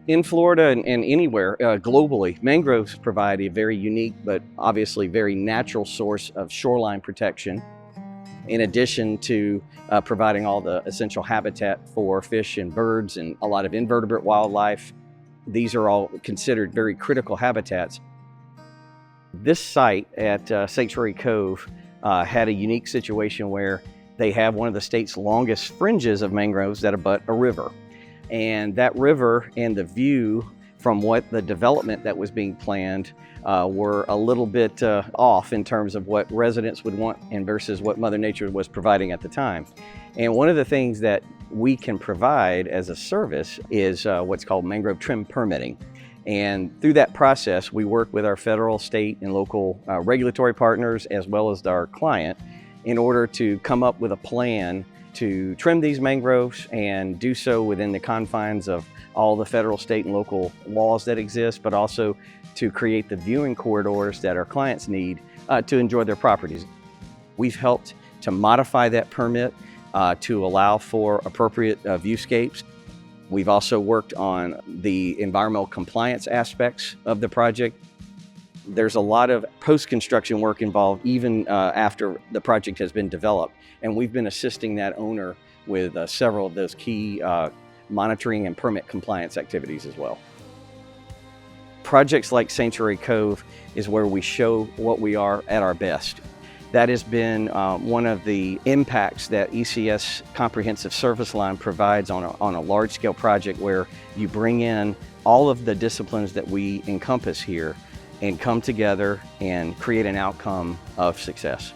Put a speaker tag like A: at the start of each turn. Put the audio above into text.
A: In Florida and anywhere globally, mangroves provide a very unique but obviously very natural source of shoreline protection, in addition to providing all the essential habitat for fish and birds and a lot of invertebrate wildlife. These are all considered very critical habitats. This site at Sanctuary Cove had a unique situation where they have one of the state's longest fringes of mangroves that abut a river. And that river and the view from what the development that was being planned were a little bit off in terms of what residents would want and versus what Mother Nature was providing at the time. And one of the things that we can provide as a service is what's called mangrove trim permitting. And through that process, we work with our federal, state, and local regulatory partners as well as our client in order to come up with a plan to trim these mangroves and do so within the confines of all the federal, state, and local laws that exist, but also to create the viewing corridors that our clients need to enjoy their properties. We've helped to modify that permit to allow for appropriate viewscapes. We've also worked on the environmental compliance aspects of the project. There's a lot of post-construction work involved even after the project has been developed, and we've been assisting that owner with several of those key monitoring and permit compliance activities as well. Projects like Sanctuary Cove is where we show what we are at our best. That has been one of the impacts that ECS Comprehensive Service Line provides on a large-scale project where you bring in all of the disciplines that we encompass here and come together and create an outcome of success.